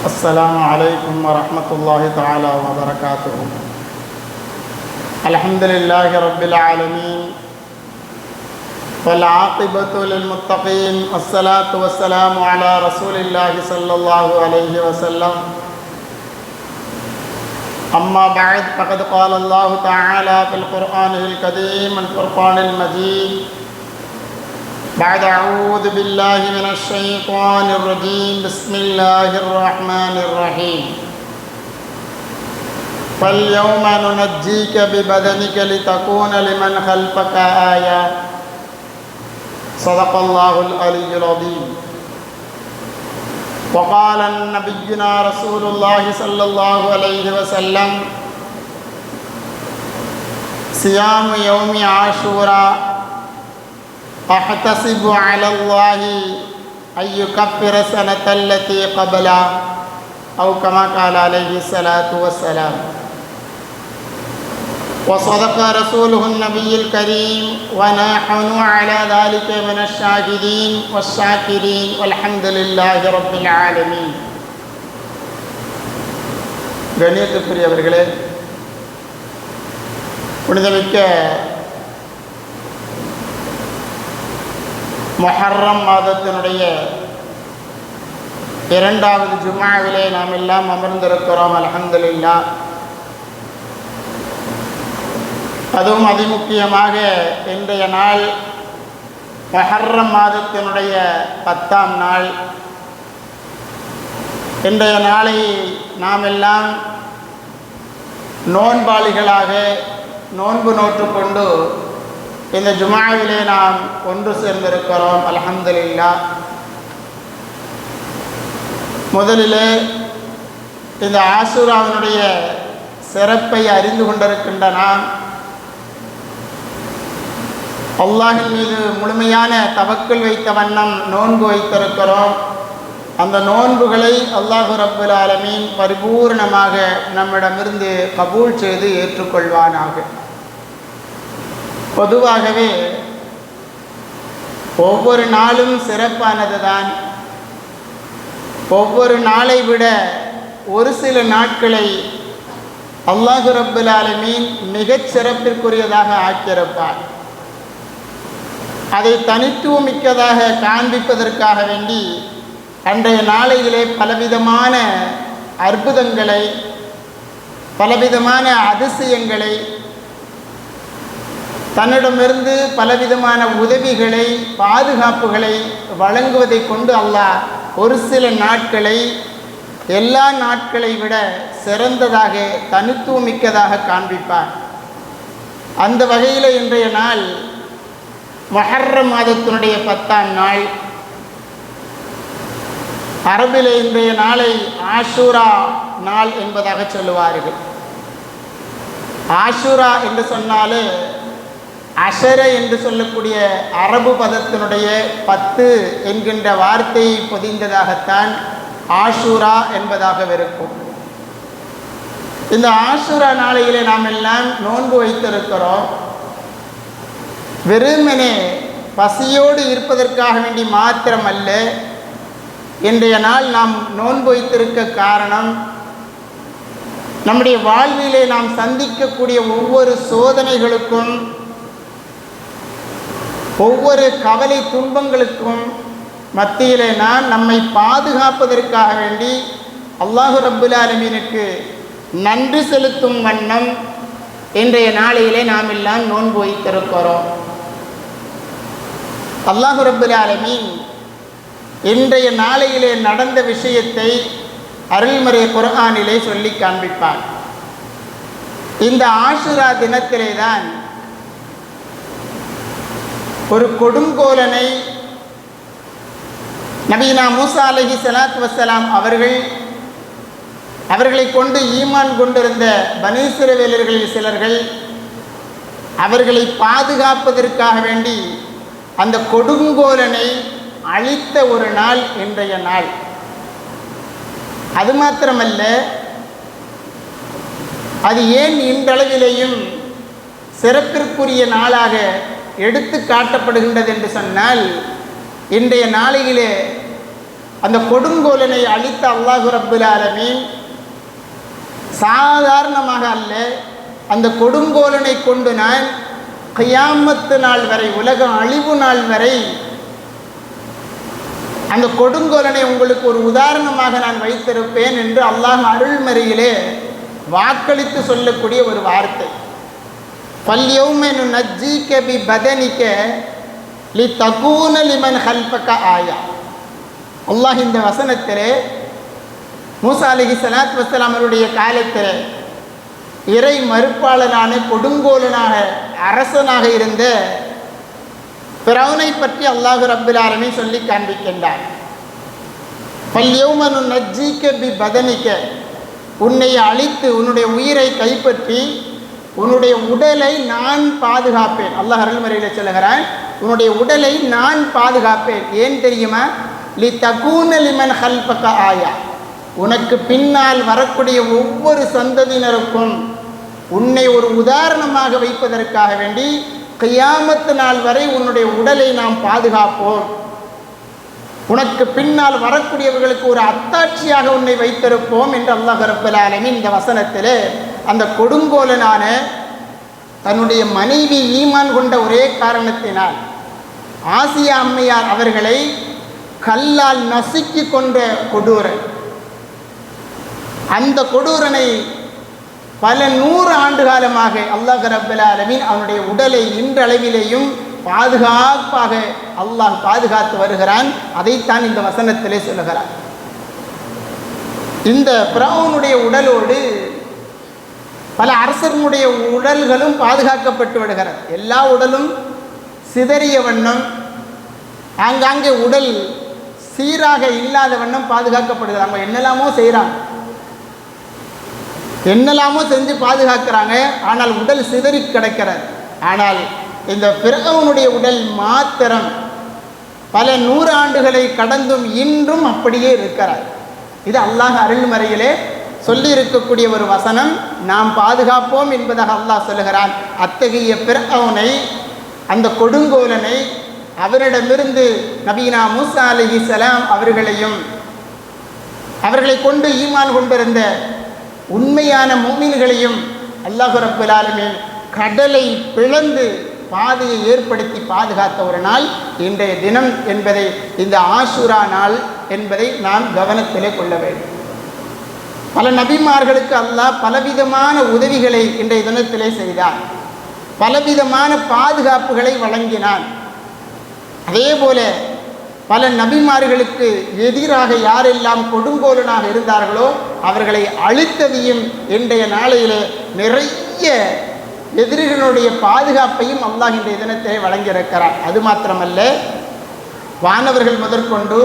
السلام عليكم ورحمة الله تعالى وبركاته. الحمد لله رب العالمين والعاقبة للمتقين والصلاة والسلام على رسول الله صلى الله عليه وسلم. أما بعد فقد قال الله تعالى في القرآن الكريم الفرقان المجيد بعد أعوذ بالله من الشيطان الرجيم بسم الله الرحمن الرحيم. فاليوم ننجيك ببدنك لتكون لمن خلفك آية. صدق الله العلي العظيم. وقال نبينا رسول الله صلى الله عليه وسلم: صيام يوم عاشوراء أحتسب على الله أن يكفر السنة التي قبلها أو كما قال عليه الصلاة والسلام. وصدق رسوله النبي الكريم ونحن على ذلك من الشاهدين والشاكرين والحمد لله رب العالمين. கண்ணியத்துக்குரியவர்களே, புனிதமிக்க முஹர்ரம் மாதத்தினுடைய இரண்டாவது ஜும்ஆவிலே நாம் எல்லாம் அமர்ந்திருக்கிறோம். அல்ஹம்துலில்லாஹ். அதுவும் அதிமுக்கியமாக இன்றைய நாள் முஹர்ரம் மாதத்தினுடைய 10ஆம் நாள். இன்றைய நாளை நாம் எல்லாம் நோன்பாளிகளாக நோன்பு நோற்றுக்கொண்டு இந்த ஜும்ஆவிலே நாம் ஒன்று சேர்ந்திருக்கிறோம். அல்ஹம்துலில்லாஹ். முதலிலே இந்த ஆஷூராவினுடைய சிறப்பை அறிந்து கொண்டிருக்கின்ற நாம் அல்லாஹின் மீது முழுமையான தவக்குல் வைத்த வண்ணம் நோன்பு வைத்திருக்கிறோம். அந்த நோன்புகளை அல்லாஹு ரப்புல் ஆலமீன் பரிபூர்ணமாக நம்மிடமிருந்து கபூல் செய்து ஏற்றுக்கொள்வானாக. பொதுவாகவே ஒவ்வொரு நாளும் சிறப்பானது தான். ஒவ்வொரு நாளை விட ஒரு சில நாட்களை அல்லாஹு ரப்புல் ஆலமீன் மிகச் சிறப்பிற்குரியதாக ஆக்கியிருப்பார். அதை தனித்துவமிக்கதாக காண்பிப்பதற்காக வேண்டி அன்றைய நாளையிலே பலவிதமான அற்புதங்களை, பலவிதமான அதிசயங்களை, தன்னிடமிருந்து பலவிதமான உதவிகளை, பாதுகாப்புகளை வழங்குவதை கொண்டு அல்லாஹ் ஒரு சில நாட்களை எல்லா நாட்களை விட சிறந்ததாக தனித்துவமிக்கதாக காண்பிப்பார். அந்த வகையில் இன்றைய நாள் முஹர்ரம் மாதத்தினுடைய 10ஆம் நாள். அரபிலே இன்றைய நாளை ஆஷூரா நாள் என்பதாக சொல்லுவார்கள். ஆஷூரா என்று சொன்னாலே அஷர என்று சொல்லக்கூடிய அரபு பதத்தினுடைய 10 என்கின்ற வார்த்தையை பொதிந்ததாகத்தான் ஆஷூரா என்பதாக இருக்கும். இந்த ஆஷூரா நாளையிலே நாம் எல்லாம் நோன்பு வைத்திருக்கிறோம். வெறுமனே பசியோடு இருப்பதற்காக வேண்டி மாத்திரமல்ல, இன்றைய நாள் நாம் நோன்பு வைத்திருக்க காரணம் நம்முடைய வாழ்விலே நாம் சந்திக்கக்கூடிய ஒவ்வொரு சோதனைகளுக்கும், ஒவ்வொரு கவலை துன்பங்களுக்கும் மத்தியிலே நாம் நம்மை பாதுகாப்பதற்காக வேண்டி அல்லாஹு ரப்புல் ஆலமீனுக்கு நன்றி செலுத்தும் வண்ணம் இன்றைய நாளையிலே நாம் எல்லாம் நோன்பு வைத்திருக்கிறோம். அல்லாஹு ரப்புல் ஆலமீன் இன்றைய நாளையிலே நடந்த விஷயத்தை அருள்மறை குர்ஆனிலே சொல்லி காண்பிப்பார். இந்த ஆஷூரா தினத்திலே தான் ஒரு கொடுங்கோலனை நபினா மூசா அலைஹி ஸலாத்து வஸ்ஸலாம் அவர்களை கொண்டு ஈமான் கொண்டிருந்த பனீ இஸ்ரவேலர்களில் சிலர்கள் அவர்களை பாதுகாப்பதற்காக வேண்டி அந்த கொடுங்கோலனை அழித்த ஒரு நாள் இன்றைய நாள். அது மாத்திரமல்ல, அது ஏன் இன்றளவிலேயும் சிறப்பிற்குரிய நாளாக எடுத்து காட்டப்படுகின்றது என்று சொன்னால், இன்றைய நாளையிலே அந்த கொடுங்கோலனை அழித்த அல்லாஹ் ரப்புல் ஆலமீன் சாதாரணமாக அல்ல, அந்த கொடுங்கோலனை கொண்டு நான் கியாமத்து நாள் வரை, உலக அழிவு நாள் வரை அந்த கொடுங்கோலனை உங்களுக்கு ஒரு உதாரணமாக நான் வைத்திருப்பேன் என்று அல்லாஹ் அருள்மறையிலே வாக்களித்து சொல்லக்கூடிய ஒரு வார்த்தை. ஃபல்யௌம நுனஜ்ஜீக பிபதனிக லிதகூன லிமன் ஹல்ஃபக ஆயா. அல்லாஹ் இந்த வசனத்திலே மூசா அலைஹிஸ்ஸலாத்து வஸ்ஸலாம் அவருடைய காலத்தில் இறை மறுப்பாளனான கொடுங்கோலனாக அரசனாக இருந்த ஃபிரௌனை பற்றி அல்லாஹ் ரப்புல் ஆலமீன் சொல்லி காண்பிக்கின்றார். ஃபல்யௌம நுனஜ்ஜீக பிபதனிக, உன்னை அழித்து உன்னுடைய உயிரை கைப்பற்றி உன்னுடைய உடலை நான் பாதுகாப்பேன். அல்லாஹ் அருள்மறையில் சொல்லுகிறான், உன்னுடைய உடலை நான் பாதுகாப்பேன். ஏன் தெரியுமா? லிதகூன லிமன் ஹல்ஃபக ஆயா, உனக்கு பின்னால் வரக்கூடிய ஒவ்வொரு சந்ததியினருக்கும் உன்னை ஒரு உதாரணமாக வைப்பதற்காக வேண்டி கியாமத்து நாள் வரை உன்னுடைய உடலை நாம் பாதுகாப்போம். உனக்கு பின்னால் வரக்கூடியவர்களுக்கு ஒரு அத்தாட்சியாக உன்னை வைத்திருப்போம் என்று அல்லாஹ் ரப்பல் ஆலமீன் இந்த வசனத்திலே அந்த கொடுங்கோலனான தன்னுடைய மனைவி ஈமான் கொண்ட ஒரே காரணத்தினால் ஆசியா அம்மையார் அவர்களை கல்லால் நசுக்கி கொண்ட கொடூரன், அந்த கொடூரனை பல 100 ஆண்டு காலமாக அல்லாஹ் ரப்பல் ஆலமீன் அவனுடைய உடலை இன்றளவிலேயும் பாதுகாப்பாக அல்லாஹ் பாதுகாத்து வருகிறான். அதைத்தான் இந்த வசனத்திலே சொல்லுகிறான். இந்த ஃபிரௌனுடைய உடலோடு பல அரசர்களுடைய உடல்களும் பாதுகாக்கப்பட்டு விடுகிறது. எல்லா உடலும் சிதறிய வண்ணம், ஆங்காங்கே உடல் சீராக இல்லாத வண்ணம் பாதுகாக்கப்படுகிறது. அவங்க என்னெல்லாமோ செய்கிறாங்க, என்னெல்லாமோ செஞ்சு பாதுகாக்கிறாங்க, ஆனால் உடல் சிதறி கிடக்கிறது. ஆனால் இந்த ஃபிரௌனுடைய உடல் மாத்திரம் பல 100 ஆண்டுகளை கடந்தும் இன்றும் அப்படியே இருக்கிறார். இது அல்லாஹ் அருள்மறையிலே சொல்லி இருக்கக்கூடிய ஒரு வசனம். நாம் பாதுகாப்போம் என்பதாக அல்லாஹ் சொல்லுகிறான். அத்தகைய ஃபிரௌனை, அந்த கொடுங்கோலனை, அவரிடமிருந்து நபீனா மூசா அலைஹிஸ்ஸலாம் அவர்களையும் அவர்களை கொண்டு ஈமான் கொண்டிருந்த உண்மையான முஃமின்களையும் அல்லாஹ் ரப்பல் ஆலமீன் கடலை பிளந்து பாதையை ஏற்படுத்தி பாதுகாத்த ஒரு நாள் இன்றைய தினம் என்பதை, இந்த ஆஷுரா நாள் என்பதை நாம் கவனத்திலே கொள்ள வேண்டும். பல நபிமார்களுக்கு அல்லாஹ் பலவிதமான உதவிகளை இன்றைய தினத்திலே செய்தார், பலவிதமான பாதுகாப்புகளை வழங்கினான். அதே போல பல நபிமார்களுக்கு எதிராக யாரெல்லாம் கொடுங்கோலனாக இருந்தார்களோ அவர்களை அழித்ததையும் இன்றைய நாளையிலே நிறைய எதிரிகளுடைய பாதுகாப்பையும் அல்லாஹ் இன்றைய தினத்தை வழங்கியிருக்கிறார். அது மாத்திரமல்ல, வானவர்கள் முதற்கொண்டு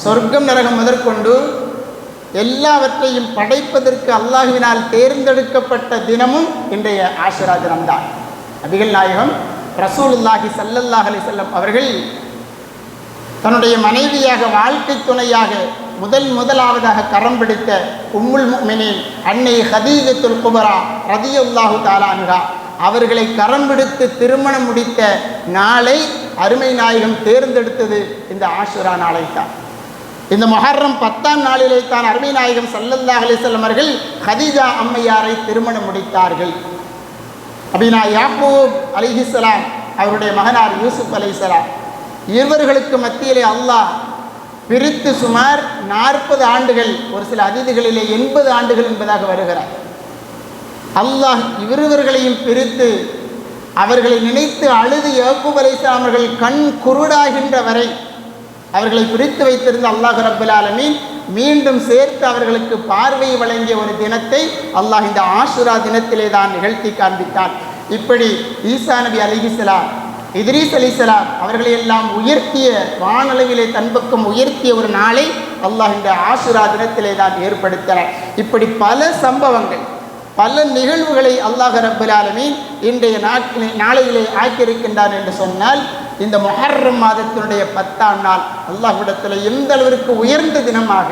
சொர்க்கம் நரகம் முதற்கொண்டு எல்லாவற்றையும் படைப்பதற்கு அல்லாஹ்வினால் தேர்ந்தெடுக்கப்பட்ட தினமும் இன்றைய ஆஷுரா தினம்தான். நபிகள் நாயகம் ரசூலுல்லாஹி ஸல்லல்லாஹு அலைஹி வஸல்லம் அவர்கள் தன்னுடைய மனைவியாக, வாழ்க்கை துணையாக முதலாவதாக கரம் பிடித்த உம்முல் முஃமினீன் அன்னை ஹதீஜத்துல் குபரா ரலியல்லாஹு தஆலா அன்ஹா அவர்களை கரம் பிடித்து திருமணம் முடித்த நாளை அருமை நாயகம் தேர்ந்தெடுத்தது இந்த ஆஷுரா நாளைத்தான். இந்த முஹர்ரம் 10ஆம் நாளிலே தான் அருமை நாயகம் ஸல்லல்லாஹு அலைஹி வஸல்லம் அவர்கள் ஹதீஜா அம்மையாரை திருமணம் முடித்தார்கள். நபினா யாக்கூப் அலைஹிஸ்ஸலாம் அவருடைய மகனார் யூசுப் அலைஹிஸ்ஸலாம் இருவர்களுக்கு மத்தியிலே அல்லாஹ் பிரித்து சுமார் 40 ஆண்டுகள், ஒரு சில அதிதிகளிலே 80 ஆண்டுகள் என்பதாக வருகிறார். அல்லாஹ் இருவர்களையும் பிரித்து அவர்களை நினைத்து அழுது யாக்கூப் அலைஹிஸ்ஸலாம் அவர்கள் கண் குருடாகின்ற வரை அவர்களை பிரித்து வைத்திருந்த அல்லாஹ் ரப்பல் ஆலமீன் மீண்டும் சேர்த்து அவர்களுக்கு பார்வை வழங்கிய ஒரு தினத்தை அல்லாஹ் இந்த ஆஷுரா தினத்திலே தான் நிகழ்த்தி காண்பித்தான். இப்படி ஈசா நபி அலைஹிஸ்ஸலாம், இத்ரீஸ் அலைஹிஸ்ஸலாம் அவர்களை எல்லாம் உயர்த்திய, வானளவிலே தன்பக்கம் உயர்த்திய ஒரு நாளை அல்லாஹ் இந்த ஆஷுரா தினத்திலே தான் ஏற்படுத்தினார். இப்படி பல சம்பவங்கள், பல நிகழ்வுகளை அல்லாஹ் ரப்பல் ஆலமீன் இன்றைய நாளையிலே ஆக்கியிருக்கின்றான் என்று சொன்னால், இந்த முஹர்ரம் மாதத்தினுடைய 10ஆம் நாள் அல்லாஹ்விடத்தில் எந்த அளவிற்கு உயர்ந்த தினமாக,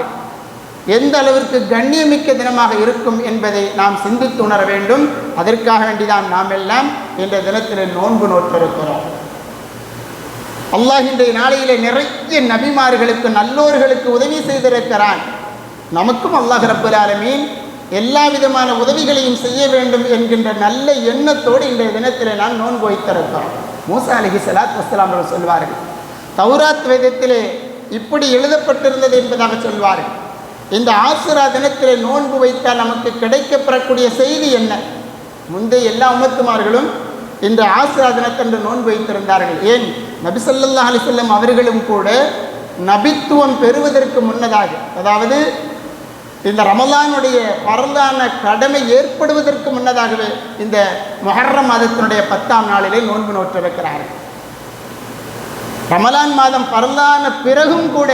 எந்த அளவிற்கு கண்ணியமிக்க தினமாக இருக்கும் என்பதை நாம் சிந்தித்து உணர வேண்டும். அதற்காக வேண்டிதான் நாம் எல்லாம் இந்த தினத்தில் நோன்பு நோற்றிருக்கிறோம். அல்லாஹ் இன்றைய நாளையிலே நிறைய நபிமார்களுக்கு நல்லோர்களுக்கு உதவி செய்திருக்கிறான். நமக்கும் அல்லாஹ் ரப்பல் ஆலமீன் எல்லா விதமான உதவிகளையும் செய்ய வேண்டும் என்கின்ற நல்ல எண்ணத்தோடு இன்றைய தினத்திலே நான் நோன்பு வைத்திருக்கிறோம். மூசா அலைஹிஸ்ஸலாத்து வஸ்ஸலாம் அவர்கள் சொல்வார்கள், தௌராத் வேதத்திலே இப்படி எழுதப்பட்டிருந்தது என்பதாக சொல்வார்கள். இந்த ஆசுரா தினத்திலே நோன்பு வைத்தால் நமக்கு கிடைக்கப்பெறக்கூடிய செய்தி என்ன? முந்தைய எல்லா உம்மத்துமார்களும் இந்த ஆசுரா தினத்தன்று நோன்பு வைத்திருந்தார்கள். ஏன், நபி ஸல்லல்லாஹு அலைஹி வஸல்லம் அவர்களும் கூட நபித்துவம் பெறுவதற்கு முன்னதாக, அதாவது இந்த ரமலானுடைய பரலான கடமை ஏற்படுவதற்கு முன்னதாகவே இந்த முஹர்ரம் மாதத்தினுடைய 10ஆம் நாளிலே நோன்பு நோற்றிருக்கிறார்கள். ரமலான் மாதம் பரலான பிறகும் கூட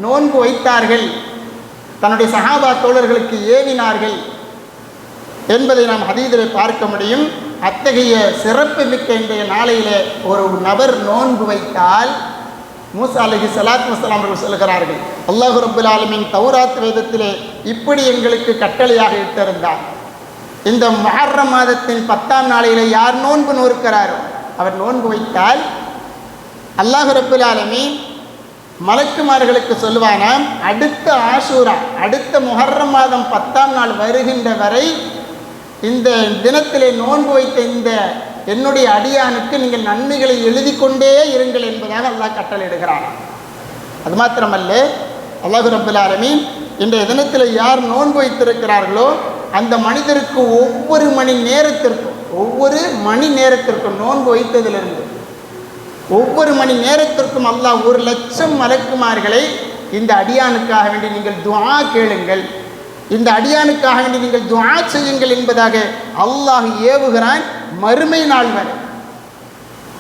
நோன்பு வைத்தார்கள், தன்னுடைய சஹாபா தோழர்களுக்கு ஏவினார்கள் என்பதை நாம் ஹதீஸிலே பார்க்க முடியும். அத்தகைய சிறப்பு மிக்க இன்றைய நாளையிலே ஒரு நபர் நோன்பு வைத்தால், மூசா அலைஹிஸ்ஸலாத்து வஸ்ஸலாம் அவர்கள் சொல்கிறார்கள், அல்லாஹ் ரப்பல் ஆலமீன் தௌராத் வேதத்திலே இப்படி எங்களுக்கு கட்டளையாக இட்டிருந்தார், இந்த முஹர்ரம் மாதத்தின் 10ஆம் நாளிலே யார் நோன்பு நோக்கிறாரோ அவர் நோன்பு வைத்தால் அல்லாஹ் ரப்பல் ஆலமீன் மலக்குமார்களுக்கு சொல்லுவானாம், அடுத்த ஆஷூரா, அடுத்த முஹர்ரம் மாதம் 10ஆம் நாள் வருகின்ற வரை இந்த தினத்திலே நோன்பு வைத்த இந்த என்னுடைய அடியானுக்கு நீங்கள் நன்மைகளை எழுதி கொண்டே இருங்கள் என்பதாக அல்லாஹ் கட்டளையிடுகிறான். அது மாத்திரமல்ல, அல்லாஹ் ரப்பல் ஆலமீன் இன்றைய தினத்தில் யார் நோன்பு வைத்திருக்கிறார்களோ அந்த மனிதருக்கு ஒவ்வொரு மணி நேரத்திற்கும் நோன்பு வைத்ததிலிருந்து ஒவ்வொரு மணி நேரத்திற்கும் அல்லாஹ் 1,00,000 மலக்குமார்களை இந்த அடியானுக்காக வேண்டி நீங்கள் துஆ கேளுங்கள், இந்த அடியானுக்காக வேண்டி நீங்கள் துஆ செய்யுங்கள் என்பதாக அல்லாஹ் ஏவுகிறான் மறுமை நாள் வரை.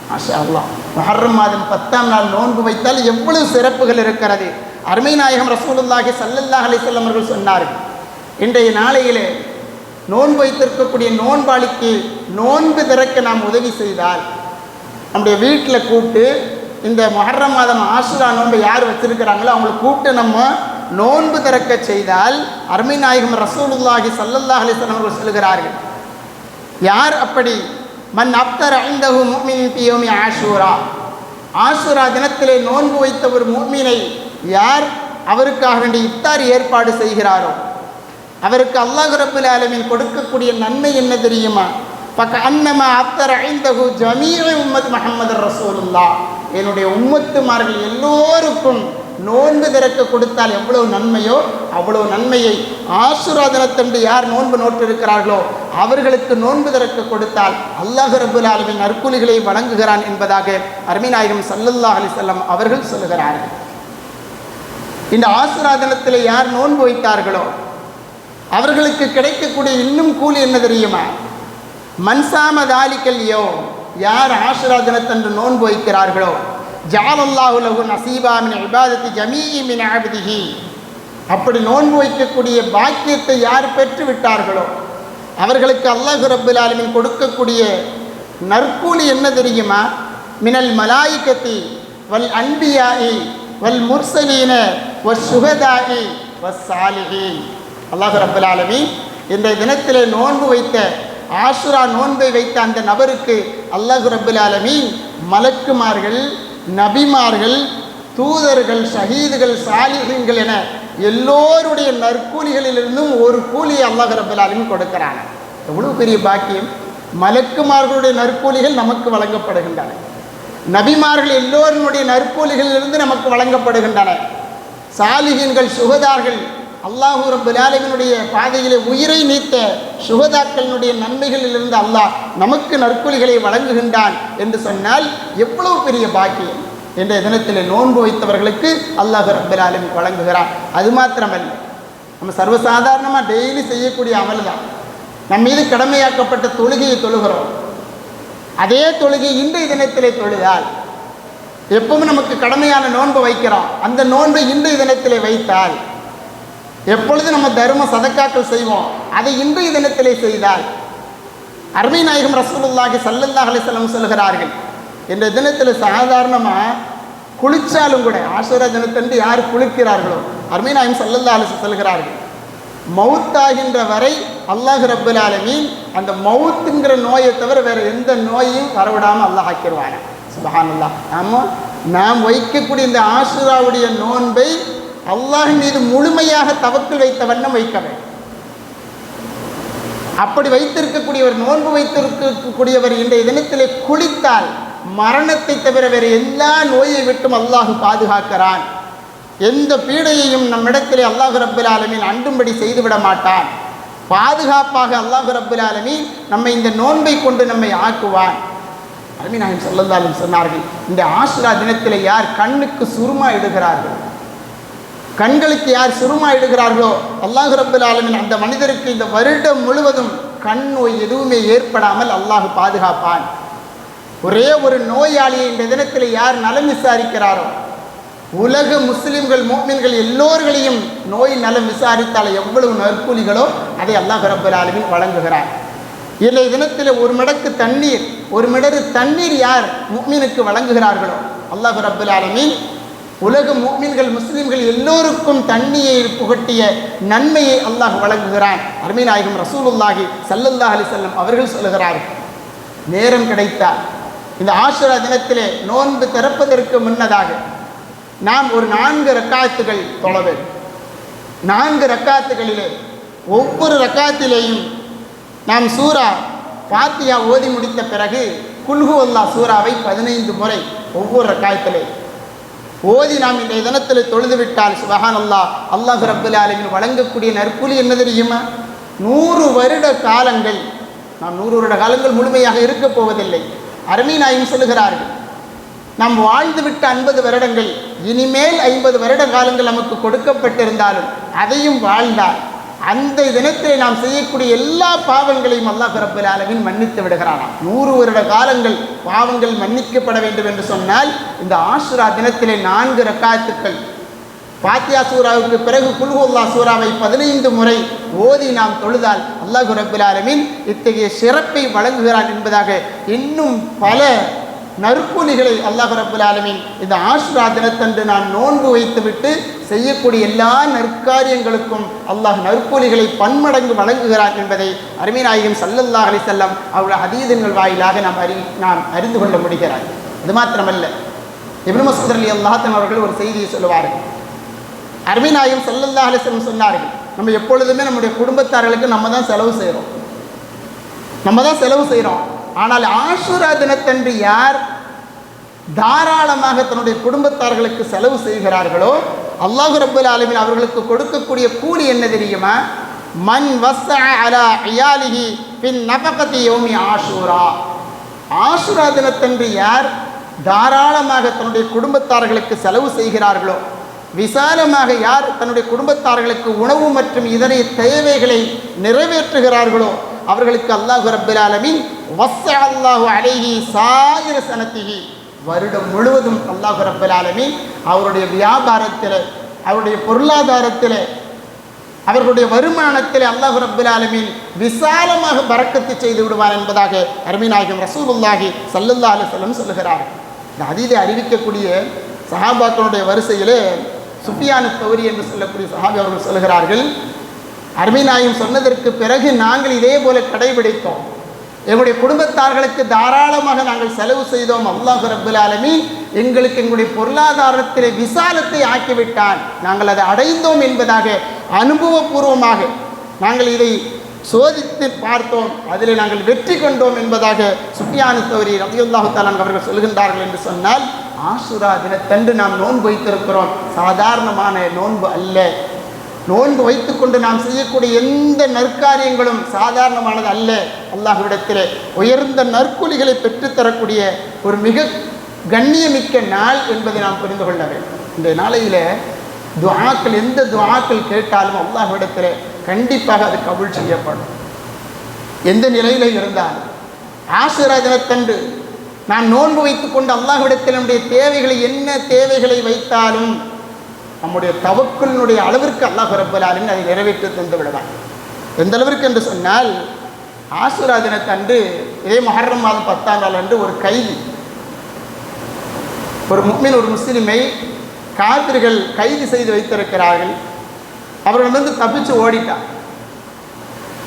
மாஷா அல்லாஹ், முஹர்ரம் மாதம் 10ஆம் நாள் நோன்பு வைத்தால் எவ்வளவு சிறப்புகள் இருக்கிறது. அருமை நாயகம் ரசூலுல்லாஹி ஸல்லல்லாஹு அலைஹி வஸல்லம் அவர்கள் சொன்னார்கள், இன்றைய நாளையிலே நோன்பு வைத்திருக்கக்கூடிய நோன்பாளிக்கு நோன்பு திறக்க நாம் உதவி செய்தால், நம்முடைய வீட்டில் கூப்பிட்டு இந்த முஹர்ரம் மாதம் ஆஷுரா நோன்பை யார் வச்சிருக்கிறாங்களோ அவங்களை கூப்பிட்டு நம்ம நோன்பு திறக்க செய்தால், அருமை நாயகம் ரசூலுல்லாஹி ஸல்லல்லாஹு அலைஹி வஸல்லம் அவர்கள் சொல்கிறார்கள், யார் அப்படி மன் அஃப்தர இன்தஹு முஃமின் ஃபீ யௌமி ஆஷூரா, ஆஷூரா தினத்திலே நோன்பு வைத்த ஒரு முஃமினை யார் அவருக்காக வேண்டி இஃப்தார் ஏற்பாடு செய்கிறாரோ அவருக்கு அல்லாஹ் ரப்பல் ஆலமீன் கொடுக்கக்கூடிய நன்மை என்ன தெரியுமா? ஃபகஅன்னமா அஃப்தர இன்தஹு ஜமீஉ உம்மத் முஹம்மது ரசூலுல்லாஹ், என்னுடைய உம்மத்துமார்கள் எல்லோருக்கும் நோன்பு திறக்க கொடுத்தால் எவ்வளவு நன்மையோ அவ்வளவு நன்மையை ஆஷுரா தினத்தன்று யார் நோன்பு நோற்றிருக்கிறார்களோ அவர்களுக்கு நோன்பு திறக்க கொடுத்தால் அல்லாஹ் ரப்பல் ஆலமீன் நற்கூலிகளை வழங்குகிறான் என்பதாக அருமை நாயகம் ஸல்லல்லாஹு அலைஹி வஸல்லம் அவர்கள் சொல்லுகிறார்கள். இந்த ஆஷுரா தினத்தில் யார் நோன்பு வைத்தார்களோ அவர்களுக்கு கிடைக்கக்கூடிய இன்னும் கூலி என்ன தெரியுமா? மன்சாம தாலிக்கல் யௌம், யார் ஆஷுரா தினத்தன்று நோன்பு வைக்கிறார்களோ ஜஅலல்லாஹு லஹு நஸீபா மின் இபாதத்தி ஜமீஇ மின் அப்திஹி, அப்படி நோன்பு வைக்கக்கூடிய பாக்கியத்தை யார் பெற்று விட்டார்களோ அவர்களுக்கு அல்லாஹ் ரப்பல் ஆலமீன் கொடுக்கக்கூடிய நற்கூலி என்ன தெரியுமா? மினல் மலாயிகத்தி வல் அன்பியாஇ வல் முர்சலீன வஸ்ஸுஹதாஇ வஸ்ஸாலிஹீன். அல்லாஹ் ரப்பல் ஆலமீன் இன்றைய தினத்திலே நோன்பு வைத்த ஆஷுரா நோன்பை வைத்த அந்த நபருக்கு அல்லாஹ் ரப்பல் ஆலமீன் மலக்குமார்கள், நபிமார்கள், தூதர்கள், ஷஹீதுகள், சாலிஹீன்கள் என எல்லோருடைய நற்கூலிகளிலிருந்தும் ஒரு கூலியை அல்லாஹ் ரப்பல் ஆலமீன் கொடுக்கிறாங்க. எவ்வளவு பெரிய பாக்கியம்! மலக்குமார்களுடைய நற்கூலிகள் நமக்கு வழங்கப்படுகின்றன, நபிமார்கள் எல்லோருடைய நற்கூலிகளிலிருந்து நமக்கு வழங்கப்படுகின்றன, சாலிஹீன்கள், சுகதார்கள், அல்லாஹு ரப்பல் ஆலமீனுடைய பாதையிலே உயிரை நீத்த சுகதாக்களினுடைய நன்மைகளிலிருந்து அல்லாஹ் நமக்கு நற்கூலிகளை வழங்குகின்றான் என்று சொன்னால் எவ்வளவு பெரிய பாக்கியம்! இன்றைய தினத்தில் நோன்பு வைத்தவர்களுக்கு அல்லாஹ் ரப்பல் ஆலமீன் வழங்குகிறான். அது மாத்திரமல்ல, நம்ம சர்வசாதாரணமாக டெய்லி செய்யக்கூடிய அமல் தான். நம் மீது கடமையாக்கப்பட்ட தொழுகையை தொழுகிறோம். அதே தொழுகை இன்றைய தினத்திலே தொழுதால், எப்பவும் நமக்கு கடமையான நோன்பை வைக்கிறோம், அந்த நோன்பை இன்றைய தினத்திலே வைத்தால், எப்பொழுது நம்ம தர்ம சதக்காக்கள் செய்வோம் அதை இன்றைய தினத்திலே செய்தால், அருமை நாயகம் ரசூலுல்லாஹி ஸல்லல்லாஹு அலைஹி வஸல்லம் சொல்கிறார்கள், இந்த தினத்தில் சாதாரணமாக குளிச்சாலும் கூட, ஆஷுரா தினத்தன்று யார் குளிக்கிறார்களோ அருமை நாயகம் ஸல்லல்லாஹு அலைஹி வஸல்லம் சொல்கிறார்கள், மவுத்தாகின்ற வரை அல்லாஹ் ரப்பல் ஆலமீன் அந்த மவுத்துங்கிற நோயை தவிர வேறு எந்த நோயையும் வரவிடாமல் அல்லாஹ் ஆக்கிடுவாங்க. சுப்ஹானல்லாஹ். ஆமாம், நாம் வைக்கக்கூடிய இந்த ஆஷுராவுடைய நோன்பை அல்லாஹ் மீது முழுமையாக தவக்குல் வைத்த வண்ணம் வைக்க வேண்டும். அப்படி வைத்திருக்கக்கூடியவர், நோன்பு வைத்திருக்கக்கூடியவர் இன்றைய தினத்திலே குளித்தால் மரணத்தை தவிர வேறு எல்லா நோயை விட்டும் அல்லாஹ் பாதுகாக்கிறான். எந்த பீடையையும் நம்மிடத்திலே அல்லாஹ் ரப்புல் ஆலமீன் அண்டும்படி செய்துவிட மாட்டான். பாதுகாப்பாக அல்லாஹ் ரப்புல் ஆலமீன் நம்மை இந்த நோன்பை கொண்டு நம்மை ஆக்குவான். அருமை நாயகம் ஸல்லல்லாஹு அலைஹி வஸல்லம் சொன்னார்கள், இந்த ஆஷுரா தினத்தில் யார் கண்ணுக்கு சுருமா இடுகிறார்கள், கண்களுக்கு யார் சுருமா இடுகிறார்களோ அல்லாஹ் ரப்புல் ஆலமீன் அந்த மனிதருக்கு இந்த வருடம் முழுவதும் கண் நோய் எதுவுமே ஏற்படாமல் அல்லாஹ் பாதுகாப்பான். ஒரே ஒரு நோயாளியை இந்த தினத்தில் யார் நலம் விசாரிக்கிறாரோ, உலக முஸ்லிம்கள் முஃமின்கள் எல்லோர்களையும் நோய் நலம் விசாரித்தால் எவ்வளவு நற்கூலிகளோ அதை அல்லாஹ் ரப்புல் ஆலமீன் வழங்குகிறார். இன்றைய தினத்தில் ஒரு மடக்கு தண்ணீர், ஒரு மிடரு தண்ணீர் யார் முஃமினுக்கு வழங்குகிறார்களோ அல்லாஹ் ரப்புல் ஆலமீன் உலக முஃமின்கள் முஸ்லிம்கள் எல்லோருக்கும் தண்ணியை புகட்டிய நன்மையை அல்லாஹ் வழங்குகிறான். அருமை நாயகம் ரசூலுல்லாஹி ஸல்லல்லாஹு அலைஹி வஸல்லம் அவர்கள் சொல்லுகிறார்கள், நேரம் கிடைத்தால் இந்த ஆஷுரா தினத்திலே நோன்பு திறப்பதற்கு முன்னதாக நாம் ஒரு 4 ரக்காத்துகள் தொழ வேண்டும். 4 ரக்காத்துகளிலே ஒவ்வொரு ரக்காத்திலேயும் நாம் சூரா ஃபாத்திஹா ஓதி முடித்த பிறகு குல் ஹுவல்லாஹ் சூராவை 15 முறை ஒவ்வொரு ரக்காத்திலே ஓதி நாம் இந்த தினத்தில் தொழுதுவிட்டால் சுப்ஹானல்லாஹ், அல்லாஹ் ரப்புல் ஆலமீன் வழங்கக்கூடிய நற்கூலி என்ன தெரியுமா? 100 வருட காலங்கள், நாம் 100 வருட காலங்கள் முழுமையாக இருக்கப் போவதில்லை. அருமை நாயகம் சொல்லுகிறார்கள், நாம் வாழ்ந்துவிட்ட 50 வருடங்கள், இனிமேல் 50 வருட காலங்கள் நமக்கு கொடுக்கப்பட்டிருந்தாலும் அதையும் வாழ்ந்தால் அந்த தினத்திலே நாம் செய்யக்கூடிய எல்லா பாவங்களையும் அல்லாஹ் ரப்புல் ஆலமீன் மன்னித்து விடுகிறானாம். 100 வருட காலங்கள் பாவங்கள் மன்னிக்கப்பட வேண்டும் என்று சொன்னால் இந்த ஆஷுரா தினத்திலே 4 ரக்காத்துக்கள் ஃபாத்திஹா சூராவுக்கு பிறகு குல் ஹுவல்லாஹ் சூராவை 15 முறை ஓதி நாம் தொழுதால் அல்லாஹ் ரப்புல் ஆலமீன் இத்தகைய சிறப்பை வழங்குகிறான் என்பதாக இன்னும் பல நற்கூலிகளை அல்லாஹ் ரப்புல் ஆலமீன் இந்த ஆஷுரா தினத்தன்று நான் நோன்பு வைத்துவிட்டு செய்யக்கூடிய எல்லா நற்காரியங்களுக்கும் அல்லாஹ் நற்கூலிகளை பன்மடங்கு வழங்குகிறான் என்பதை அருமை நாயகம் ஸல்லல்லாஹு அலைஹி வஸல்லம் அவருடைய ஹதீஸின் வாயிலாக நாம் அறிந்து கொள்ள முடிகிறார். அது மாத்திரமல்ல, இப்னு மஸ்ஊத் ரலியல்லாஹு அன்ஹு அவர்கள் ஒரு செய்தியை சொல்லுவார்கள். அருமை நாயகம் ஸல்லல்லாஹு அலைஹி வஸல்லம் சொன்னார்கள், நம்ம எப்பொழுதுமே நம்முடைய குடும்பத்தார்களுக்கு நம்ம தான் செலவு செய்கிறோம். ஆனால் ஆஷுரா தினத்தன்று யார் தாராளமாக தன்னுடைய குடும்பத்தார்களுக்கு செலவு செய்கிறார்களோ அல்லாஹ் ரப்புல் ஆலமீன் அவர்களுக்கு கொடுக்கக்கூடிய கூலி என்ன தெரியுமா? மன் வஸ்ஸஅ அலா இயாலிஹி பின் நஃபகதி யௌமி ஆஷுரா. ஆஷுரா தினத்தன்று யார் தாராளமாக தன்னுடைய குடும்பத்தார்களுக்கு செலவு செய்கிறார்களோ, விசாலமாக யார் தன்னுடைய குடும்பத்தார்களுக்கு உணவு மற்றும் இதர தேவைகளை நிறைவேற்றுகிறார்களோ அவர்களுக்கு அல்லாஹ் ரப்புல் ஆலமீன் வஸ்ஸஅ அல்லாஹு அலைஹி சாயிர சனத்திஹி, வருடம் முழுவதும் அல்லாஹ் ரப்புல் ஆலமீன் அவருடைய வியாபாரத்தில், அவருடைய பொருளாதாரத்தில், அவர்களுடைய வருமானத்தில் அல்லாஹ் ரப்புல் ஆலமீன் விசாலமாக பரக்கத்து செய்து விடுவார் என்பதாக அருமை நாயகம் ரசூலுல்லாஹி ஸல்லல்லாஹு அலைஹி வஸல்லம் சொல்லுகிறார். இந்த ஹதீஸை அறிவிக்கக்கூடிய சஹாபாக்களுடைய வரிசையிலே சுஃபியான் தௌரி என்று சொல்லக்கூடிய சஹாபி அவர்கள் சொல்லுகிறார்கள், அருமை நாயகம் சொன்னதற்கு பிறகு நாங்கள் இதே போல கடைபிடித்தோம். எங்களுடைய குடும்பத்தார்களுக்கு தாராளமாக நாங்கள் செலவு செய்தோம். அல்லாஹ் ரப்புல் ஆலமீன் எங்களுக்கு எங்களுடைய பொருளாதாரத்திலே விசாலத்தை ஆக்கிவிட்டான். நாங்கள் அதை அடைந்தோம் என்பதாக அனுபவபூர்வமாக நாங்கள் இதை சோதித்து பார்த்தோம், அதில் நாங்கள் வெற்றி கொண்டோம் என்பதாக சுஃபியான் தௌரி ரலியல்லாஹு தஆலா அவர்கள் சொல்கின்றார்கள். என்று சொன்னால் ஆஷுரா தினத்தன்று நாம் நோன்பு வைத்திருக்கிறோம். சாதாரணமான நோன்பு அல்ல. நோன்பு வைத்துக்கொண்டு நாம் செய்யக்கூடிய எந்த நற்காரியங்களும் சாதாரணமானது அல்ல. அல்லாஹ்விடத்திலே உயர்ந்த நற்கூலிகளை பெற்றுத்தரக்கூடிய ஒரு மிக கண்ணியமிக்க நாள் என்பதை நாம் புரிந்து கொள்ள வேண்டும். இந்த நாளையில் துஆக்கள், எந்த துஆக்கள் கேட்டாலும் அல்லாஹ்விடத்திலே கண்டிப்பாக அது கபூல் செய்யப்படும். எந்த நிலையில் இருந்தாலும் ஆஷுரா தினத்தன்று நான் நோன்பு வைத்துக்கொண்டு அல்லாஹ்விடத்தில் நம்முடைய தேவைகளை, என்ன தேவைகளை வைத்தாலும் நம்முடைய தவக்குலினுடைய அளவிற்கு அல்லாஹ் ரப்புல் ஆலமீன் அதை நிறைவேற்றி தந்து விடுவான். எந்த அளவிற்கு என்று சொன்னால், ஆஷுரா தினத்தன்று இதே முஹர்ரம் மாதம் 10ஆம் நாள் அன்று ஒரு கைதி, ஒரு முஃமின், ஒரு முஸ்லிமை காபிர்கள் கைது செய்து வைத்திருக்கிறார்கள். அவர்கள் தப்பிச்சு ஓடிட்டான்.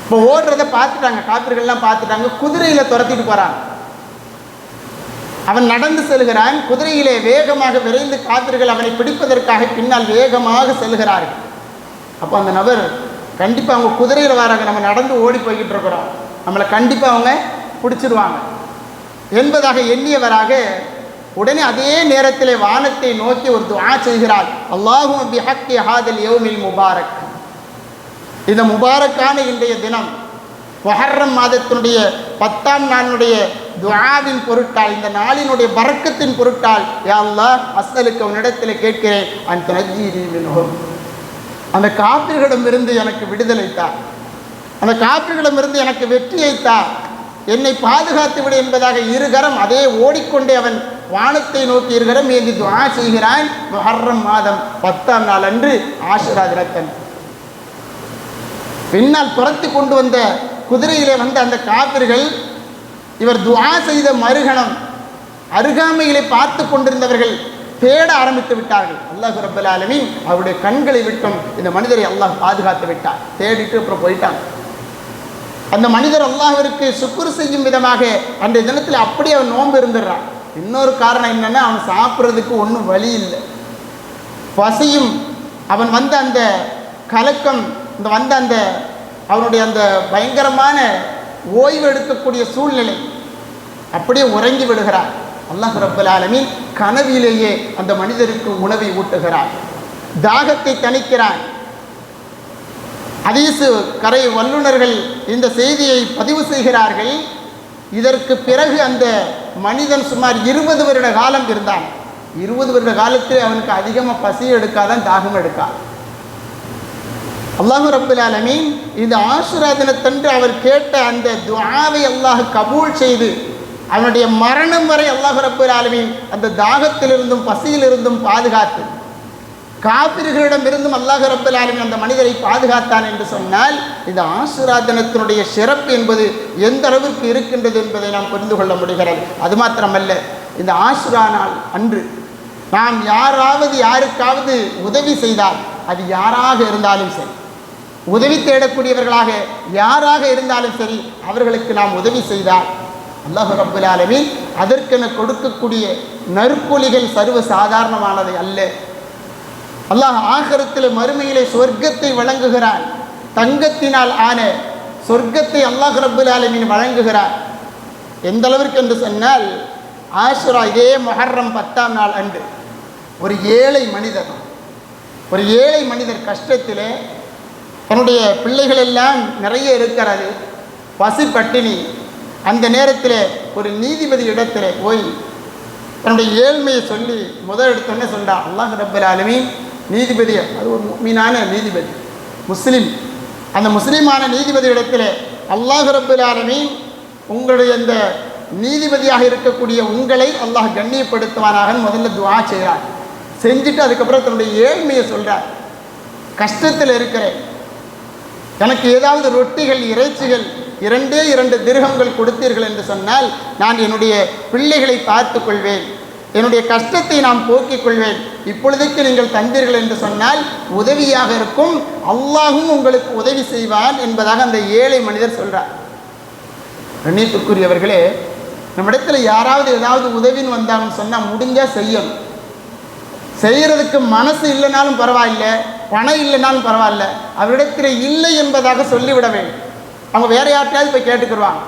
இப்போ ஓடுறதை பார்த்துட்டாங்க, காபிர்கள்லாம் பார்த்துட்டாங்க. குதிரையில் துரத்திட்டு போகிறாங்க. அவன் நடந்து செல்கிறான். குதிரையிலே வேகமாக விரைந்து காபிர்கள் அவனை பிடிப்பதற்காக பின்னால் வேகமாக செல்கிறார்கள். அப்போ அந்த நபர் கண்டிப்பாக அவங்க குதிரையில் வராங்க, நம்ம நடந்து ஓடி போய்கிட்டு இருக்கிறோம், நம்மளை கண்டிப்பாக அவங்க பிடிச்சிடுவாங்க என்பதாக எண்ணியவராக உடனே அதே நேரத்தில் வானத்தை நோக்கி ஒரு துஆ செய்கிறார். அல்லாஹும்ம பிஹக்கி ஹாதல் யௌமில் முபாரக், இந்த முபாரக்கான இன்றைய தினம் முஹர்ரம் மாதத்தினுடைய 10ஆம் நாளுடைய துஆவின் பொருட்டால், இந்த நாளினுடைய பரக்கத்தின் பொருட்டால், யா அல்லாஹ் அஸ்அலுக்க உன்னிடத்தில் கேட்கிறேன், அன் துனஜ்ஜீனி மின்ஹும், அந்த காபிர்களிடமிருந்து எனக்கு விடுதலை தா, அந்த காபிர்களிடமிருந்து எனக்கு வெற்றியை தா, என்னை பாதுகாத்து விடு என்பதாக இருகரம் அதே ஓடிக்கொண்டே அவன் வானத்தை நோக்கி இருகரம் ஏந்தி துஆ செய்கிறான். முஹர்ரம் மாதம் 10ஆம் நாள் அன்று ஆஷுரா தினத்தன் பின்னால் துரத்தி கொண்டு வந்த குதிரையிலே வந்த அந்த காபிர்கள் இவர் துஆ செய்த மறுகணம் அருகாமையிலே பார்த்து கொண்டிருந்தவர்கள் தேட ஆரம்பித்து விட்டார்கள். அல்லாஹ் ரப்பல் ஆலமீன் அவருடைய கண்களை விட்டும் இந்த மனிதரை அல்லாஹ் பாதுகாத்து விட்டார். தேடிட்டு அப்புறம் போயிட்டாங்க. அந்த மனிதர் அல்லாஹ்விற்கு சுக்ர் செய்யும் விதமாக அன்றைய தினத்தில் அப்படியே அவன் நோன்பு இருந்துடுறான். இன்னொரு காரணம் என்னன்னா, அவன் சாப்பிட்றதுக்கு ஒன்றும் வழி இல்லை, பசியும், அவன் வந்த அந்த கலக்கம், இந்த வந்த அந்த அவனுடைய அந்த பயங்கரமான ஓய்வு எடுக்கக்கூடிய சூழ்நிலை, அப்படியே உறங்கி விடுகிறார். அல்லாஹ் ரப்பல் ஆலமீன் கனவிலேயே அந்த மனிதருக்கு உணவை ஊட்டுகிறார், தாகத்தை தணிக்கிறான். ஹதீஸ் கரை வல்லுநர்கள் இந்த செய்தியை பதிவு செய்கிறார்கள். இதற்கு பிறகு அந்த மனிதன் சுமார் 20 வருட காலம் இருந்தான். 20 வருட காலத்தில் அவனுக்கு அதிகமாக பசி எடுக்காதான், தாகம் எடுக்காது. அல்லாஹ் ரப்பல் ஆலமீன் இந்த ஆஷுரா தினத்தன்று அவர் கேட்ட அந்த துஆவை அல்லாஹ் கபூல் செய்து அவனுடைய மரணம் வரை அல்லாஹ் ரப்பல் ஆலமீன் அந்த தாகத்திலிருந்தும் பசியிலிருந்தும் பாதுகாத்து, காபிர்களிடமிருந்தும் அல்லாஹ் ரப்பல் ஆலமீன் அந்த மனிதரை பாதுகாத்தான் என்று சொன்னால், இந்த ஆஷுரா தினத்தினுடைய சிறப்பு என்பது எந்த அளவிற்கு இருக்கின்றது என்பதை நாம் புரிந்து கொள்ள முடிகிறது. அது மாத்திரமல்ல, இந்த ஆஷுரா நாள் அன்று நாம் யாருக்காவது உதவி செய்தால், அது யாராக இருந்தாலும் சரி, உதவி தேடக்கூடியவர்களாக யாராக இருந்தாலும் சரி, அவர்களுக்கு நாம் உதவி செய்தால் அல்லாஹ் ரப்பல் ஆலமீன் அதற்கென கொடுக்கக்கூடிய நற்கூலிகள் சர்வ சாதாரணமானதை அல்ல. அல்லாஹ் ஆகிரத்தில் மறுமையிலே சொர்க்கத்தை வழங்குகிறான். தங்கத்தினால் ஆன சொர்க்கத்தை அல்லாஹ் ரப்பல் ஆலமீன் வழங்குகிறார். எந்த அளவிற்கு என்று சொன்னால், ஆஷுரா இதே முஹர்ரம் 10ஆம் நாள் அன்று ஒரு ஏழை மனிதர் கஷ்டத்திலே, தன்னுடைய பிள்ளைகள் எல்லாம் நிறைய இருக்கிறது, பசி பட்டினி, அந்த நேரத்தில் ஒரு நீதிபதி இடத்துல போய் தன்னுடைய ஏழ்மையை சொல்லி முதல் எடுத்தோன்னே சொன்னான், அல்லாஹ் ரப்பல் ஆலமீன் நீதிபதி, அது ஒரு முஃமினான நீதிபதி, முஸ்லீம், அந்த முஸ்லீமான நீதிபதி இடத்துல அல்லாஹ் ரப்பல் ஆலமீன் உங்களுடைய இந்த நீதிபதியாக இருக்கக்கூடிய உங்களை அல்லாஹ் கண்ணியப்படுத்துவானாக முதல்ல துஆ செய்கிறார். செஞ்சுட்டு அதுக்கப்புறம் தன்னுடைய ஏழ்மையை சொல்கிறார். கஷ்டத்தில் இருக்கிறேன், எனக்கு ஏதாவது ரொட்டிகள் இறைச்சிகள் 2 திர்ஹம்கள் கொடுத்தீர்கள் என்று சொன்னால் நான் என்னுடைய பிள்ளைகளை பார்த்து கொள்வேன், என்னுடைய கஷ்டத்தை நான் போக்கிக் கொள்வேன். இப்பொழுதைக்கு நீங்கள் தந்தீர்கள் என்று சொன்னால் உதவியாக இருக்கும், அல்லாஹும் உங்களுக்கு உதவி செய்வான் என்பதாக அந்த ஏழை மனிதர் சொல்கிறார். கண்ணியத்துக்குரியவர்களே, நம்மிடத்தில் யாராவது ஏதாவது உதவின்னு வந்தாங்கன்னு சொன்னால் முடிஞ்சால் செய்யணும். செய்கிறதுக்கு மனசு இல்லைனாலும் பரவாயில்லை, பணம் இல்லைனாலும் பரவாயில்ல, அவரிடத்தில் இல்லை என்பதாக சொல்லிவிட வேண்டும். அவங்க வேறு யார்கிட்டையாவது போய் கேட்டுக்கிடுவாங்க.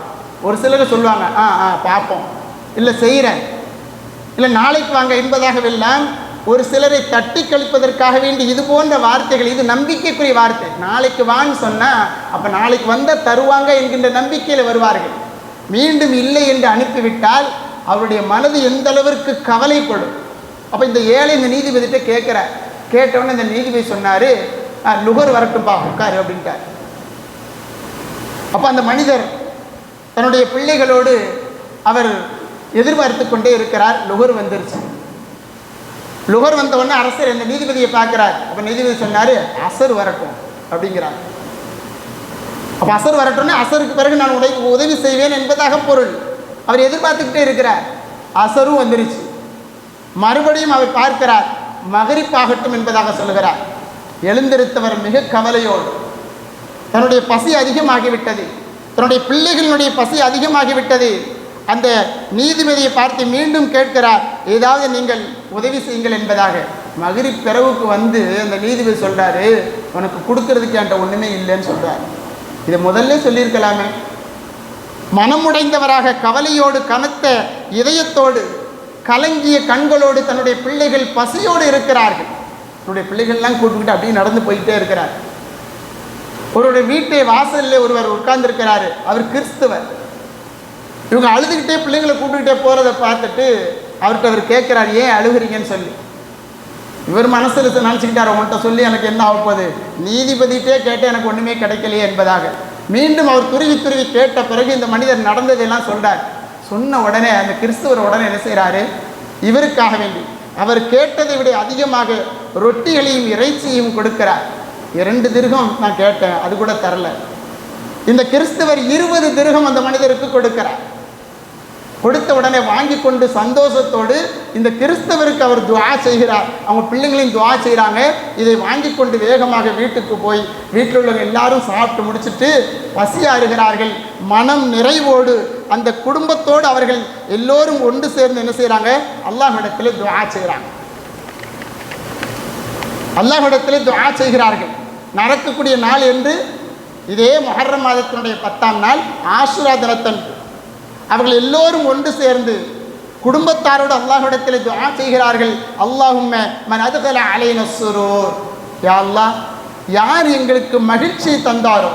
ஒரு சிலர் சொல்லுவாங்க, பார்ப்போம், இல்லை செய்கிறேன், இல்லை நாளைக்கு வாங்க என்பதாகவெல்லாம் ஒரு சிலரை தட்டி கழிப்பதற்காக வேண்டி இது போன்ற வார்த்தைகள், இது நம்பிக்கைக்குரிய வார்த்தை. நாளைக்கு வான்னு சொன்னால் அப்போ நாளைக்கு வந்தால் தருவாங்க என்கின்ற நம்பிக்கையில் வருவார்கள். மீண்டும் இல்லை என்று அனுப்பிவிட்டால் அவருடைய மனது எந்த அளவிற்கு கவலைப்படும். அப்போ இந்த ஏழை இந்த நீதிபதிகிட்ட கேட்குறார். கேட்டவுடனே இந்த நீதிபதி சொன்னார், லுகர் வரட்டும்பா, உட்காரு அப்படின்ட்டார். அப்போ அந்த மனிதர் தன்னுடைய பிள்ளைகளோடு அவர் எதிர்பார்த்து கொண்டே இருக்கிறார். லுகர் வந்துருச்சு. லுகர் வந்த உடனே அரசர் இந்த நீதிபதியை பார்க்குறார். அப்போ நீதிபதி சொன்னார், அசர் வரட்டும் அப்படிங்கிறார். அப்போ அசர் வரட்டும்னே அசருக்கு பிறகு நான் உதவி செய்வேன் என்பதாக பொருள். அவர் எதிர்பார்த்துக்கிட்டே இருக்கிறார். அசரும் வந்துருச்சு. மறுபடியும் அவர் பார்க்கிறார், மகரிப் ஆகட்டும் என்பதாக சொல்கிறார். எழுந்திருத்தவர் மிக கவலையோடு, தன்னுடைய பசி அதிகமாகிவிட்டது, தன்னுடைய பிள்ளைகளினுடைய பசி அதிகமாகிவிட்டது. அந்த நீதிபதியை பார்த்து மீண்டும் கேட்கிறார், ஏதாவது நீங்கள் உதவி செய்யுங்கள் என்பதாக. மகரிப் பிறவுக்கு வந்து அந்த நீதிபதி சொல்கிறாரு, உனக்கு கொடுக்கறதுக்கு என்கிட்ட ஒன்றுமே இல்லைன்னு சொல்கிறார். இதை முதல்ல சொல்லியிருக்கலாமே. மனமுடைந்தவராக கவலையோடு கனத்த இதயத்தோடு கலங்கிய கண்களோடு தன்னுடைய பிள்ளைகள் பசியோடு இருக்கிறார்கள். தன்னுடைய பிள்ளைகள்லாம் கூட்டுக்கிட்டு அப்படியே நடந்து போயிட்டே இருக்கிறார். ஒருவருடைய வீட்டை வாசலில் ஒருவர் உட்கார்ந்துருக்கிறாரு, அவர் கிறிஸ்தவர். இவங்க அழுதுகிட்டே பிள்ளைங்களை கூட்டுக்கிட்டே போகிறத பார்த்துட்டு அவர்கிட்ட அவர் கேட்குறாரு, ஏன் அழுகுறீங்கன்னு சொல்லி. இவர் மனசில் நினச்சிக்கிட்டார், உங்கள்கிட்ட சொல்லி எனக்கு என்ன ஆகப்போகுது, நீதிபதிகிட்டே கேட்டு எனக்கு ஒன்றுமே கிடைக்கலையே என்பதாக. மீண்டும் அவர் துருவி துருவி கேட்ட பிறகு இந்த மனிதர் நடந்ததெல்லாம் சொல்கிறார். சொன்ன உடனே அந்த கிறிஸ்தவர் உடனே என்ன செய்கிறாரு, இவருக்காக வேண்டி அவர் கேட்டதை விட அதிகமாக ரொட்டிகளையும் இறைச்சியையும் கொடுக்கிறார். 2 திர்கம் நான் கேட்டேன், அது கூட தரல. இந்த கிறிஸ்தவர் 20 திர்கம் அந்த மனிதருக்கு கொடுக்கிறார். கொடுத்த உடனே வாங்கி கொண்டு சந்தோஷத்தோடு இந்த கிறிஸ்தவருக்கு அவர் துஆ செய்கிறார். அவங்க பிள்ளைங்களையும் துஆ செய்கிறாங்க. இதை வாங்கி கொண்டு வேகமாக வீட்டுக்கு போய் வீட்டில் உள்ளவங்க எல்லாரும் சாப்பிட்டு முடிச்சுட்டு பசியாறுகிறார்கள். மனம் நிறைவோடு அந்த குடும்பத்தோடு அவர்கள் எல்லோரும் ஒன்று சேர்ந்து என்ன செய்கிறாங்க, அல்லாஹ்விடத்தில் துஆ செய்கிறாங்க. அல்லாஹ்விடத்தில் துஆ செய்கிறார்கள். நடக்கக்கூடிய நாள் என்று இதே முஹர்ரம் மாதத்தினுடைய 10ஆம் நாள் ஆஷுரா தினத்தன்று அவர்கள் எல்லோரும் ஒன்று சேர்ந்து குடும்பத்தாரோடு அல்லாஹ்விடத்தில் துஆ செய்கிறார்கள். அல்லாஹும்ம மன் அத்கல அலைனா ஸுரூர், யா அல்லாஹ், யார் எங்களுக்கு மகிழ்ச்சியை தந்தாரோ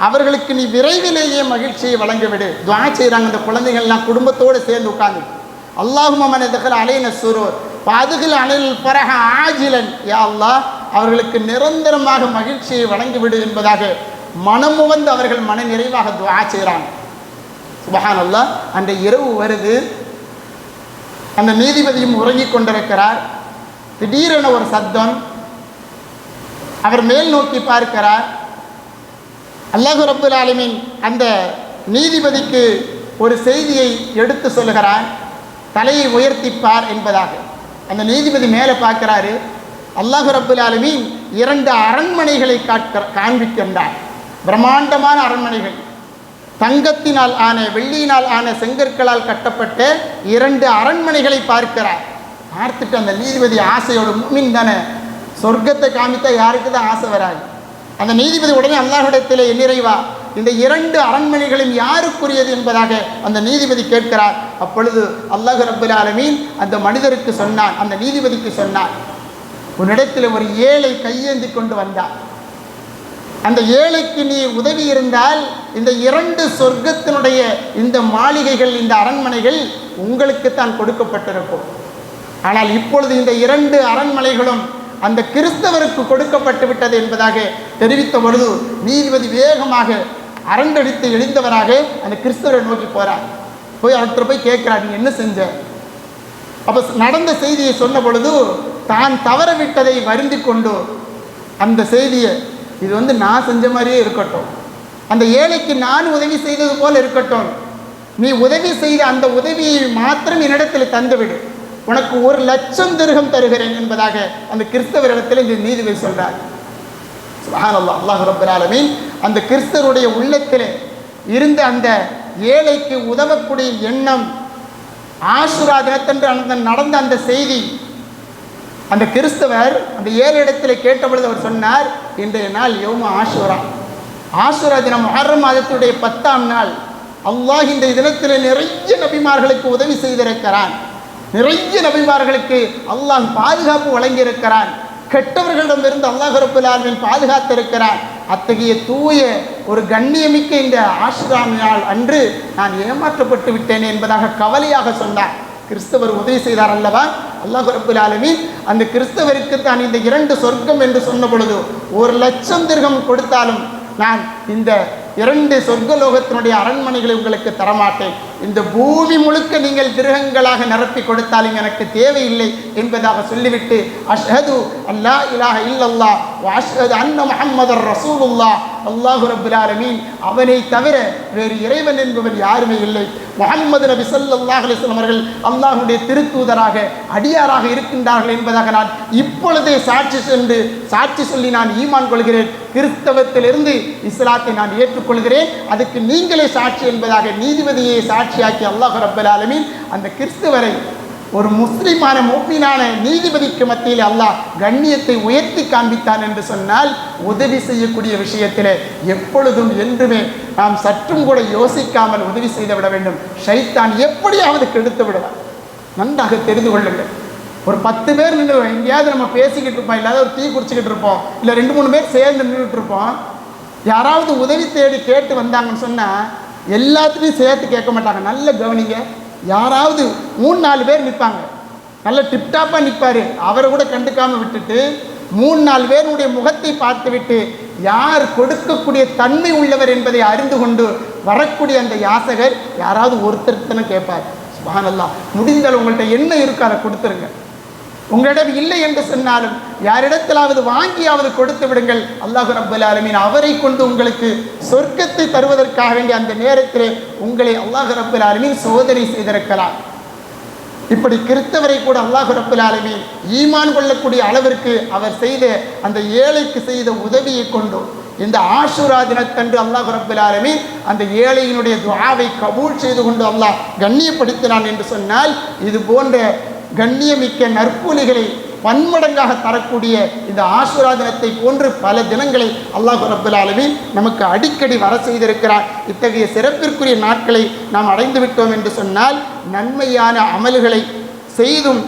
அவர்களுக்கு நீ விரைவிலேயே மகிழ்ச்சியை வழங்கிவிடு. துஆ செய்கிறாங்க. அந்த குழந்தைகள்லாம் குடும்பத்தோடு சேர்ந்து உட்கார்ந்து, அல்லாஹும்ம மன் அத்கல அலைனா ஸுரூர் ஃபஅத்கில் அலைல் ஃபரஹ ஆஜிலன், யா அல்லாஹ், அவர்களுக்கு நிரந்தரமாக மகிழ்ச்சியை வழங்கிவிடு என்பதாக மனமுவந்து அவர்கள் மன நிறைவாக துஆ செய்கிறாங்க. சுப்ஹானல்லாஹ். அந்த இரவு வருது. அந்த நீதிபதியும் உறங்கிக் கொண்டிருக்கிறார். திடீரென ஒரு சத்தம். அவர் மேல் நோக்கி பார்க்கிறார். அல்லாஹ் ரப்புல் ஆலமீன் அந்த நீதிபதிக்கு ஒரு செய்தியை எடுத்து சொல்லுகிறார், தலையை உயர்த்திப்பார் என்பதாக. அந்த நீதிபதி மேலே பார்க்கிறாரு. அல்லாஹ் ரப்புல் ஆலமீன் 2 அரண்மனைகளை காண்பிக்கின்றார். பிரம்மாண்டமான அரண்மனைகள், தங்கத்தினால் ஆன வெள்ளியினால் ஆன செங்கற்களால் கட்டப்பட்ட 2 அரண்மனைகளை பார்க்கிறார். பார்த்துட்டு அந்த நீதிபதி ஆசையோடு, முஃமின் தானே, சொர்க்கத்தை காமித்தா யாருக்கு தான் ஆசை வராது. அந்த நீதிபதி உடனே அல்லாஹ்விடத்திலே, இறைவா, இந்த 2 அரண்மனைகளும் யாருக்குரியது என்பதாக அந்த நீதிபதி கேட்கிறார். அப்பொழுது அல்லாஹ் ரப்புல் ஆலமீன் அந்த மனிதருக்கு சொன்னான், அந்த நீதிபதிக்கு சொன்னான், உன்னிடத்தில் ஒரு ஏழை கையேந்தி கொண்டு வந்தார். அந்த ஏழைக்கு நீ உதவி இருந்தால் இந்த 2 சொர்க்கத்தினுடைய இந்த மாளிகைகள், இந்த அரண்மனைகள் உங்களுக்கு தான் கொடுக்கப்பட்டிருக்கும். ஆனால் இப்பொழுது இந்த 2 அரண்மனைகளும் அந்த கிறிஸ்தவருக்கு கொடுக்கப்பட்டு விட்டது என்பதாக தெரிவித்த பொழுது நீதிபதி வேகமாக அரண்டடித்து எழுந்தவராக அந்த கிறிஸ்தவரை நோக்கி போகிறார். போய் அவர்கிட்ட போய் கேட்கிறார், நீ என்ன செஞ்ச? அப்போ நடந்த செய்தியை சொன்ன பொழுது தான் தவற விட்டதை வருந்தி கொண்டு அந்த செய்தியை, இது நான் செஞ்ச மாதிரியே இருக்கட்டும், அந்த ஏழைக்கு நான் உதவி செய்தது போல் இருக்கட்டும், நீ உதவி செய்த அந்த உதவியை மாத்திரம் என்னிடத்தில் தந்துவிடு, உனக்கு 1,00,000 திர்ஹம் தருகிறேன் என்பதாக அந்த கிறிஸ்தவரிடத்தில் இந்த நீதிபதி சொல்றார். சுப்ஹானல்லாஹ். அல்லாஹ் ரப்பல் ஆலமீன் அந்த கிறிஸ்தவருடைய உள்ளத்தில் இருந்த அந்த ஏழைக்கு உதவக்கூடிய எண்ணம், ஆஷுரா தினத்தன்று நடந்த அந்த செய்தி அந்த கிறிஸ்தவர் அந்த ஏழையிடத்தில் கேட்ட பொழுது அவர் சொன்னார், இன்றைய நாள் யௌம ஆஷுரா, ஆஷுரா தினம் முஹர்ரம் மாதத்துடைய 10ஆம் நாள். அல்லாஹ் இந்த தினத்தில் நிறைய நபிமார்களுக்கு உதவி செய்திருக்கிறான், நிறைய நபிமார்களுக்கு அல்லாஹ் பாதுகாப்பு வழங்கியிருக்கிறான், கெட்டவர்களிடமிருந்து அல்லாஹ் ரப்பல் ஆலமீன் பாதுகாத்திருக்கிறான். அத்தகைய தூய ஒரு கண்ணியமிக்க இந்த ஆஷுரா நாள் அன்று நான் ஏமாற்றப்பட்டு விட்டேன் என்பதாக கவலையாக சொன்னார். கிறிஸ்தவர் உதவி செய்தார் அல்லவா? அல்லாஹ் ரப்பல் ஆலமீன் அந்த கிறிஸ்தவருக்கு தான் இந்த 2 சொர்க்கம் என்று சொன்ன பொழுது 1,00,000 திர்ஹம் கொடுத்தாலும் நான் இந்த 2 சொர்க்கலோகத்தினுடைய அரண்மனைகளை உங்களுக்கு தரமாட்டேன், இந்த பூமி முழுக்க நீங்கள் திர்ஹங்களாக நிரப்பி கொடுத்தாலும் எனக்கு தேவையில்லை என்பதாக சொல்லிவிட்டு, அஷ்ஹது அல்லா இலாஹ இல்லல்லாஹ் வ அஷ்ஹது அன்ன முஹம்மதர் ரசூலுல்லாஹ், அல்லாஹ் ரப்பல் ஆலமீன் அவனை தவிர வேறு இறைவன் என்பவர் யாருமே இல்லை, முஹம்மது நபி ஸல்லல்லாஹு அலைஹி வஸல்லம் அவர்கள் அல்லாஹ்வுடைய திருத்தூதராக அடியாராக இருக்கின்றார்கள் என்பதாக நான் இப்பொழுதே சாட்சி சொல்லி நான் ஈமான் கொள்கிறேன், கிறிஸ்தவத்திலிருந்து இஸ்லாத்தை நான் ஏற்றுக்கொள்கிறேன், அதுக்கு நீங்களே சாட்சி என்பதாக நீதிபதியை சாட்சி சாட்சியாக்கி அல்லாஹ் ரப்பல் ஆலமீன் அந்த கிறிஸ்துவரை ஒரு முஸ்லிமான முஃமினான நீதிபதிக்கு மத்தியில் அல்லாஹ் கண்ணியத்தை உயர்த்தி காண்பித்தான் என்று சொன்னால், உதவி செய்யக்கூடிய விஷயத்திலே எப்பொழுதும் என்றுமே நாம் சற்றும் கூட யோசிக்காமல் உதவி செய்து விட வேண்டும். ஷைத்தான் எப்படியாவது கெடுத்து விடுவார். நன்றாக தெரிந்து கொள்ளுங்கள். ஒரு 10 பேர் நின்று எங்கேயாவது நம்ம பேசிக்கிட்டு இருப்போம், இல்லாத ஒரு டீ குடிச்சிக்கிட்டு இருப்போம், இல்லை 2-3 பேர் சேர்ந்து நின்றுட்டு இருப்போம். யாராவது உதவி தேடி கேட்டு வந்தாங்கன்னு சொன்னால் எல்லாத்துலேயும் சேர்த்து கேட்க மாட்டாங்க. நல்ல கவனிங்க, யாராவது 3-4 பேர் நிற்பாங்க, நல்ல டிப்டாப்பாக நிற்பார், அவரை கூட கண்டுக்காமல் விட்டுட்டு 3-4 பேருடைய முகத்தை பார்த்து விட்டு யார் கொடுக்கக்கூடிய தன்மை உள்ளவர் என்பதை அறிந்து கொண்டு வரக்கூடிய அந்த யாசகர் யாராவது ஒருத்தருத்தனை கேட்பார். சுப்ஹானல்லாஹ். முடிந்தால் உங்கள்கிட்ட என்ன இருக்கோ அதை கொடுத்துருங்க. உங்களிடம் இல்லை என்று சொன்னாலும் யாரிடத்திலாவது வாங்கியாவது கொடுத்து விடுங்கள். அல்லாஹ் ரப்பல் ஆலமீன் அவரை கொண்டு உங்களுக்கு சொர்க்கத்தை தருவதற்காக வேண்டிய அந்த நேரத்திலே உங்களை அல்லாஹ் ரப்பல் ஆலமீன் சோதனை செய்திருக்கலாம். இப்படி கிறிஸ்தவரை கூட அல்லாஹ் ரப்பல் ஆலமீன் ஈமான் கொள்ளக்கூடிய அளவிற்கு அவர் செய்த அந்த ஏழைக்கு செய்த உதவியை கொண்டு இந்த ஆஷூரா தினத்தன்று அல்லாஹ் ரப்பல் ஆலமீன் அந்த ஏழையினுடைய துஆவை கபூல் செய்து கொண்டு அல்லாஹ் கண்ணியப்படுத்தினான் என்று சொன்னால், இது போன்ற கண்ணியமிக்க நற்கூலிகளை பன்மடங்காக தரக்கூடிய இந்த ஆஷூரா தினத்தை போன்று பல தினங்களை அல்லாஹ் ரப்பல் ஆலமீன் நமக்கு அடிக்கடி வர செய்திருக்கிறார். இத்தகைய சிறப்பிற்குரிய நாட்களை நாம் அடைந்து விட்டோம் என்று சொன்னால், நன்மையான அமல்களை செய்தும்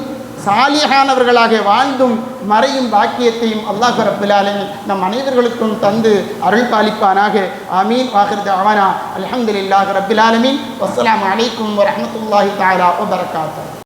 சாலிஹானவர்களாக வாழ்ந்தும் மறையும் பாக்கியத்தையும் அல்லாஹ் ரப்பல் ஆலமீன் நம் அனைவர்களுக்கும் தந்து அருள் பாலிப்பானாக. ஆமீன். வாஹிர் தஅவானா அல்ஹம்துலில்லாஹி ரப்பில் ஆலமீன். வஸ்ஸலாமு அலைக்கும் வரஹ்மத்துல்லாஹி தஆலா வபரகாத்துஹு.